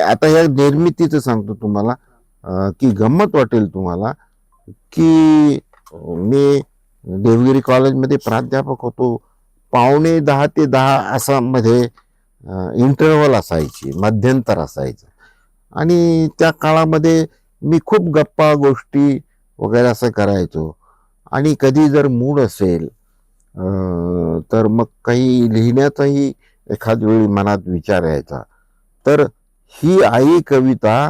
आता ह्या निर्मितीचं सांगतो तुम्हाला, की गंमत वाटेल तुम्हाला, की मी देवगिरी कॉलेजमध्ये प्राध्यापक होतो. 9:45 ते 10 असा मध्ये इंटरव्हल असायची, मध्यंतर असायचं. आणि त्या काळामध्ये मी खूप गप्पा गोष्टी वगैरे असं करायचो. आणि कधी जर मूड असेल तर मग काही लिहिण्याचाही एखाद वेळी मनात विचार यायचा. तर ही आई कविता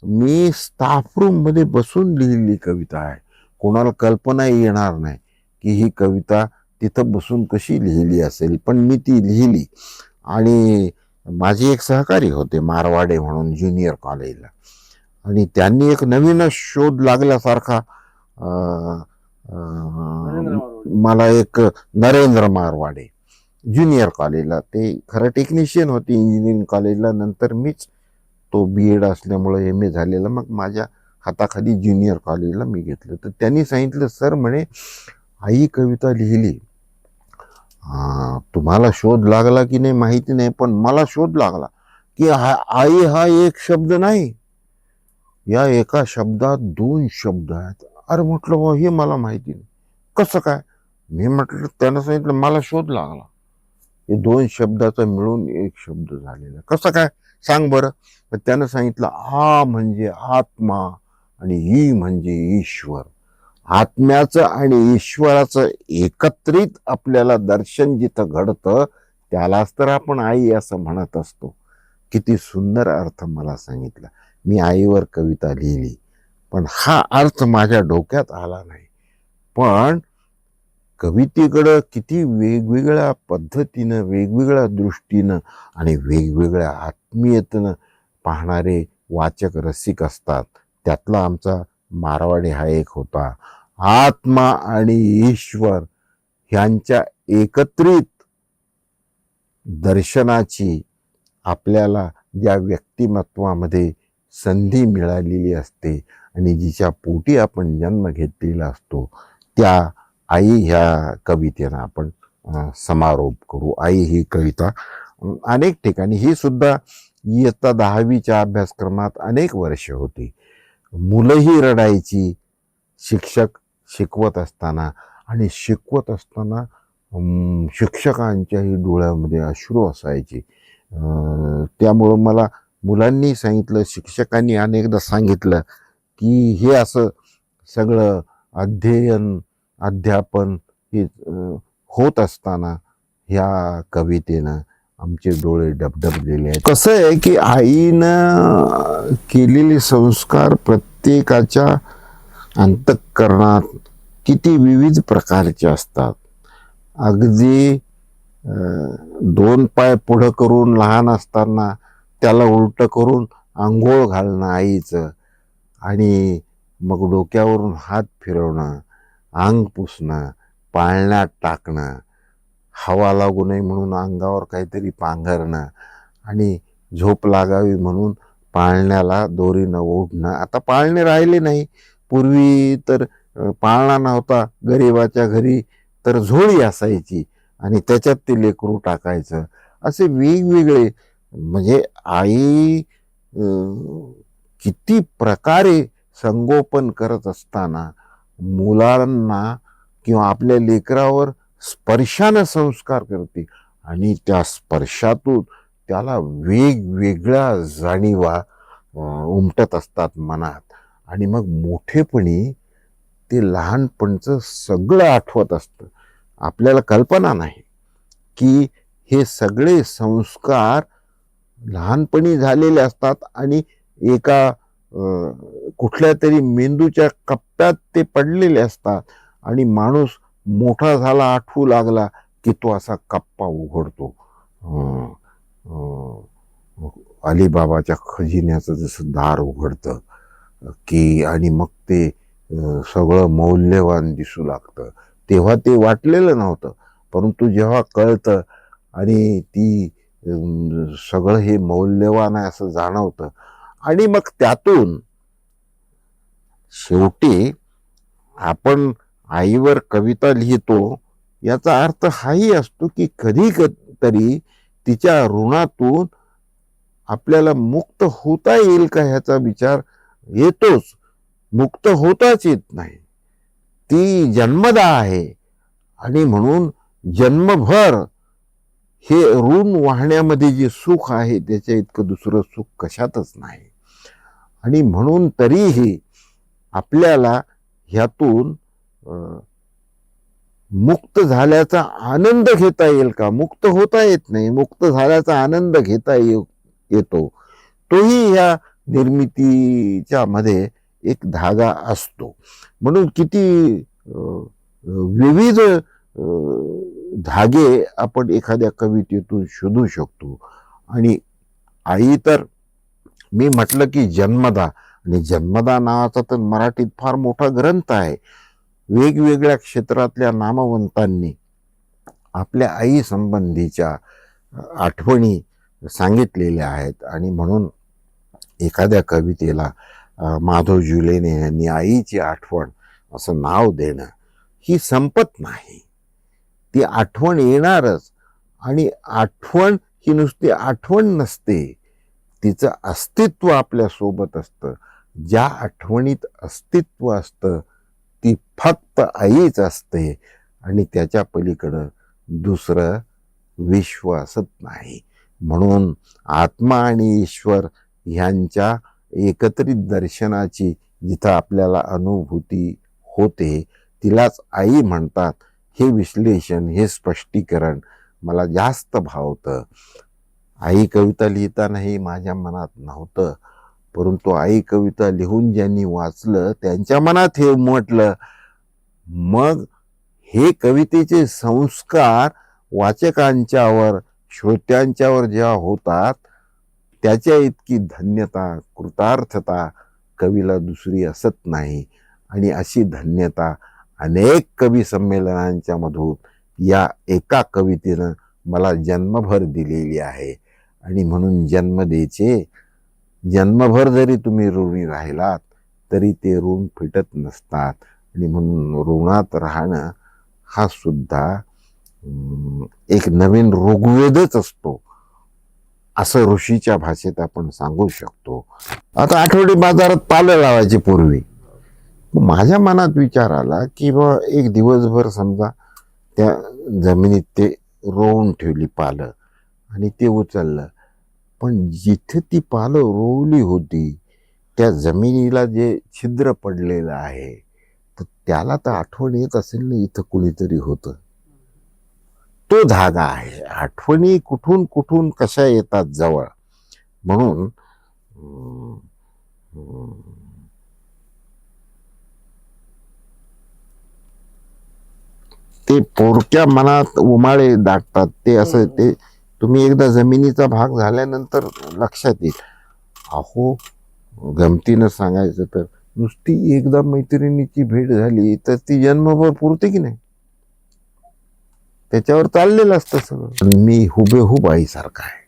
मी स्टाफ रूम मध्ये बसून लिहिलेली कविता आहे. कोणाला कल्पना येणार नाही की ही कविता तिथं बसून कशी लिहिली असेल, पण मी ती लिहिली. आणि माझे एक सहकारी होते मारवाडे म्हणून ज्युनियर कॉलेजला, आणि त्यांनी एक नवीनच शोध लागल्यासारखा मला एक नरेंद्र मारवाडे ज्युनियर कॉलेजला, ते खरं टेक्निशियन होते इंजिनिअरिंग कॉलेजला. नंतर मीच तो BEd असल्यामुळे MA झालेला, मग माझ्या हाताखाली ज्युनियर कॉलेजला मी घेतलं. तर त्यांनी सांगितलं, सर म्हणे आई कविता लिहिली, तुम्हाला शोध लागला की नाही माहिती नाही, पण मला शोध लागला की आई हा एक शब्द नाही, या एका शब्दात 2 शब्द आहेत. अरे म्हटलं हो, हे मला माहिती नाही, कसं काय? मी म्हटलं, त्यानं सांगितलं मला शोध लागला, हे 2 शब्दाचा मिळून एक शब्द झालेला. कसं काय सांग बरं? तर त्यानं सांगितलं, आ म्हणजे आत्मा आणि ई म्हणजे ईश्वर. आत्म्याचं आणि ईश्वराचं एकत्रित आपल्याला दर्शन जिथं घडतं त्यालाच तर आपण आई असं म्हणत असतो. किती सुंदर अर्थ मला सांगितला. मी आईवर कविता लिहिली, पण हा अर्थ माझ्या डोक्यात आला नाही. पण कवितेकडं किती वेगवेगळ्या पद्धतीनं, वेगवेगळ्या दृष्टीनं आणि वेगवेगळ्या आत्मीयतेनं पाहणारे वाचक रसिक असतात. त्यातला आमचा मारवाडे हा एक होता. आत्मा आणि ईश्वर ह्यांच्या एकत्रित दर्शनाची आपल्याला ज्या व्यक्तिमत्वामध्ये संधी मिळालेली असते आणि जिच्या पोटी आपण जन्म घेतलेला असतो, त्या आई ह्या कवितेनं आपण समारोप करू. आई ही कविता अनेक ठिकाणी, ही सुद्धा इयत्ता 10वीच्या अभ्यासक्रमात अनेक वर्ष होती. मुलंही रडायची शिक्षक शिकवत असताना, आणि शिकवत असताना शिक्षकांच्याही डोळ्यामध्ये अश्रू असायचे. त्यामुळं मला मुलांनी सांगितलं, शिक्षकांनी अनेकदा सांगितलं की हे असं सगळं अध्ययन अध्यापन हे होत असताना ह्या कवितेनं आमचे डोळे डबडबलेले आहेत. कसं आहे की आईनं केलेले संस्कार प्रत्येकाच्या अंतःकरणात किती विविध प्रकारचे असतात. अगदी 2 पाय पुढं करून लहान असताना त्याला उलट करून आंघोळ घालणं आईचं, आणि मग डोक्यावरून हात फिरवणं, अंग पुसणं, पाळण्यात टाकणं, हवा लागू नये म्हणून अंगावर काहीतरी पांघरणं, आणि झोप लागावी म्हणून पाळण्याला दोरीनं ओढणं. आता पाळणे राहिले नाही. पूर्वी तर पाळणा नव्हता, गरिबाच्या घरी तर झोळी असायची आणि त्याच्यात ते लेकरू टाकायचं. असे वेगवेगळे, म्हणजे आई किती प्रकारे संगोपन करत असताना मुलांना किंवा आपल्या लेकरावर स्पर्शानं संस्कार करते, आणि त्या स्पर्शातून त्याला वेगवेगळ्या जाणीवा उमटत असतात मनात. आणि मग मोठेपणी ते लहानपणचं सगळं आठवत असतं. आपल्याला कल्पना नाही की हे सगळे संस्कार लहानपणी झालेले असतात आणि एका कुठल्या तरी मेंदूच्या कप्प्यात ते पडलेले असतात, आणि माणूस मोठा झाला, आठवू लागला की तो असा कप्पा उघडतो. अलिबाबाच्या खजिन्याचं जसं दार उघडतं की, आणि मग ते सगळं मौल्यवान दिसू लागतं. तेव्हा ते वाटलेलं नव्हतं, परंतु जेव्हा कळतं आणि ती सगळं हे मौल्यवान आहे असं जाणवतं, आणि मग त्यातून शेवटी आपण आईवर कविता लिहितो. याचा अर्थ हाही असतो की कधी तरी तिच्या ऋणातून आपल्याला मुक्त होता येईल का ह्याचा विचार येतोच, मुक्त होताच येत नाही. ती जन्मदा आहे आणि म्हणून जन्मभर हे ऋण वाहण्यामध्ये जे सुख आहे त्याच्या इतकं दुसरं सुख कशातच नाही. आणि म्हणून तरीही आपल्याला ह्यातून मुक्त झाल्याचा आनंद घेता येईल का? मुक्त होता येत नाही, मुक्त झाल्याचा आनंद घेता येतो. तोही ह्या निर्मितीच्या मध्ये एक धागा असतो. म्हणून किती विविध धागे आपण एखाद्या कवितेतून शोधू शकतो. आणि आई तर मी म्हटलं की जन्मदा, आणि जन्मदा नावाचा तर मराठीत फार मोठा ग्रंथ आहे. वेगवेगळ्या क्षेत्रातल्या नामवंतांनी आपल्या आई संबंधीच्या आठवणी सांगितलेल्या आहेत. आणि म्हणून एखाद्या कवितेला माधव जुलेने यांनी आईची आठवण असं नाव देणं ही संपत नाही. ती आठवण येणारच. आणि आठवण ही नुसती आठवण नसते, तिचं अस्तित्व आपल्या सोबत असतं. ज्या आठवणीत अस्तित्व असतं ती फक्त आईच असते आणि त्याच्या पलीकडं दुसरं विश्व असत नाही. म्हणून आत्मा आणि ईश्वर ह्यांच्या एकत्रित दर्शनाची जिथं आपल्याला अनुभूती होते तिलाच आई म्हणतात. हे विश्लेषण, हे स्पष्टीकरण मला जास्त भावतं. आई कविता लिहितानाही माझ्या मनात नव्हतं, परंतु आई कविता लिहून ज्यांनी वाचलं त्यांच्या मनात हे उमटलं. मग हे कवितेचे संस्कार वाचकांच्यावर, श्रोत्यांच्यावर जेव्हा होतात त्याच्या इतकी धन्यता, कृतार्थता कवीला दुसरी असत नाही. आणि अशी धन्यता अनेक कवी संमेलनांच्या मधून या एका कवितेनं मला जन्मभर दिलेली आहे. आणि म्हणून जन्मभर जरी तुम्ही ऋणी राहिलात तरी ते ऋण फिटत नसतात. आणि म्हणून ऋणात राहणं हा सुद्धा एक नवीन ऋग्वेदच असतो, असं ऋषीच्या भाषेत आपण सांगू शकतो. आता आठवडी बाजारात पालं लावायची पूर्वी माझ्या मनात विचार आला की बा एक दिवसभर समजा त्या जमिनीत ते रोवून ठेवली पालं आणि ते उचललं, पण जिथे ती पालं रोवली होती त्या जमिनीला जे छिद्र पडलेलं आहे तर त्याला तर आठवण येत असेल ना, इथं कुणीतरी होतं. तो धागा आहे. आठवणी कुठून कुठून कशा येतात जवळ. म्हणून ते पोरक्या मनात उमाळे दाटतात. ते असं ते तुम्ही एकदा जमिनीचा भाग झाल्यानंतर लक्षात येईल. अहो गमतीनं सांगायचं तर नुसती एकदा मैत्रिणीची भेट झाली तर ती जन्मभर पुरते की नाही, त्याच्यावर चाललेलं असतं सगळं. मी हुबेहूब आईसारखा आहे,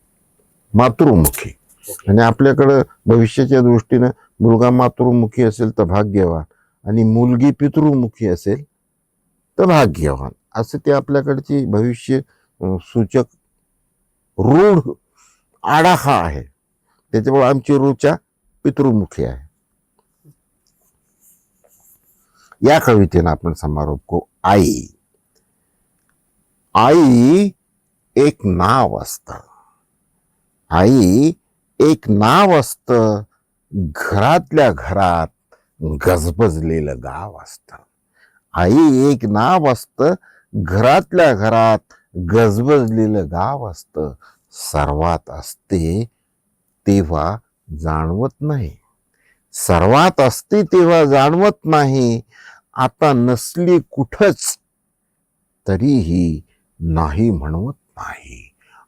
मातृमुखी. आणि आपल्याकडं भविष्याच्या दृष्टीनं मुलगा मातृमुखी असेल तर भाग्यवान आणि मुलगी पितृमुखी असेल तर भाग्यवान, असं ते आपल्याकडची भविष्य सूचक रूढ आडाखा आहे. त्याच्यामुळे आमची रुचा पितृमुखी आहे. या कवितेनं आपण समारोप करू. आई. आई एक नाव असतं. आई एक नाव असतं. घरातल्या घरात गजबजलेलं गाव असतं. आई एक नाव असतं. घरातल्या घरात गजबजलेलं गाव असतं. सर्वात असते तेव्हा जाणवत नाही. सर्वात असते तेव्हा जाणवत नाही. आता नसली कुठंच तरीही नाही म्हणवत नाही.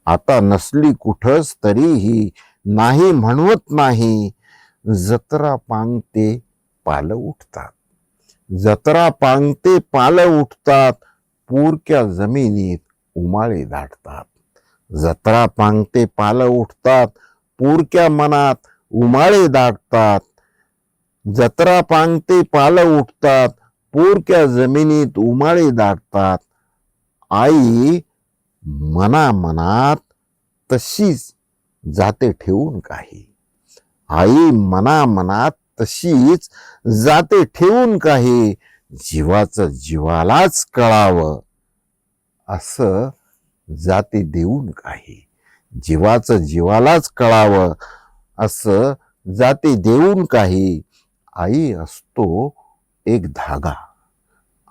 आता नसली कुठंच तरीही नाही म्हणवत नाही. जत्रा पांगते पालं उठतात. जत्रा पांगते पालं उठतात. पुरक्या जमिनीत उमाळे दाटतात. जत्रा पांगते पालं उठतात. पुरक्या मनात उमाळे दाटतात. जत्रा पांगते पालं उठतात. पुरक्या जमिनीत उमाळे दाटतात. आई मनामनात तशीच जाते ठेवून काही. आई मनामनात तशीच जाते ठेवून काही. जीवाचं जीवालाच कळावं असं जाते देऊन काही. जीवाचं जीवालाच कळावं असं जाते देऊन काही. आई असतो एक धागा.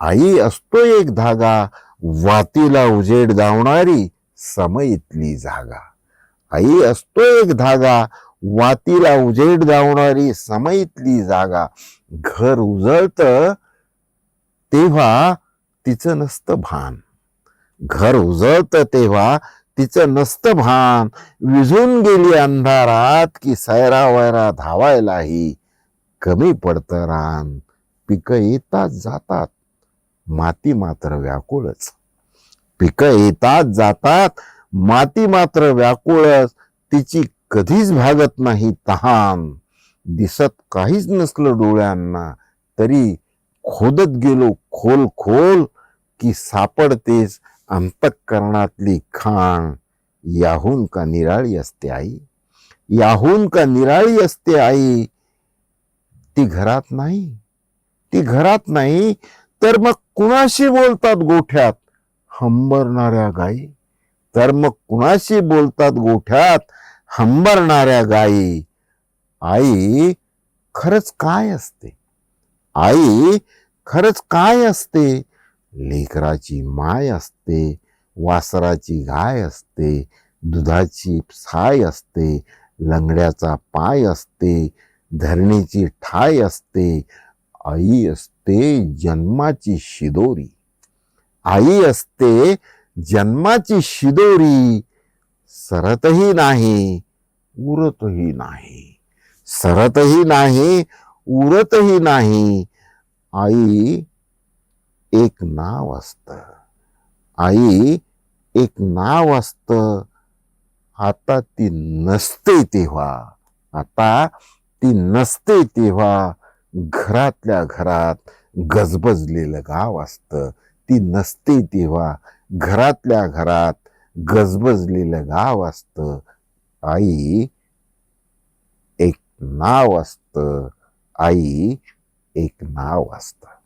आई असतो एक धागा. वातीला उजेड दावणारी समईतली जागा. आई असतो एक धागा. वातीला उजेड दावणारी समईतली जागा. घर उजळतं तेव्हा तिचं नसतं भान. घर उजळतं तेव्हा तिचं नसतं भान. विझून गेली अंधारात की सैरावैरा धावायलाही कमी पडतं रान. पिकं येतात जातात माती मात्र व्याकुळच. पिकं येतात जातात माती मात्र व्याकुळच. तिची कधीच भागत नाही तहान. दिसत काहीच नसलं डोळ्यांना तरी खोदत गेलो खोल खोल की सापडतेच अंतःकरणातली खाण. याहून का निराळी असते आई. याहून का निराळी असते आई. ती घरात नाही. ती घरात नाही तर मग कुणाशी बोलतात गोठ्यात हंबरणाऱ्या गाई. तर मग कुणाशी बोलतात गोठ्यात हंबरणाऱ्या गाई. आई खरंच काय असते. आई खरंच काय असते. लेकराची माय असते. वासराची गाय असते. दुधाची साय असते. लंगड्याचा पाय असते. धरणीची ठाय असते. आई असते जन्माची शिदोरी. आई असते जन्माची शिदोरी. सरतही नाही उरतही नाही. सरतही नाही उरतही नाही. आई एक नाव असतं. आई एक नाव असतं. आता ती नसते तेव्हा. आता ती नसते तेव्हा घरातल्या घरात गजबजलेलं गाव असतं. ती नसते तेव्हा घरातल्या घरात गजबजलेलं गाव असतं. आई एक नाव असतं. आई एक नाव असतं.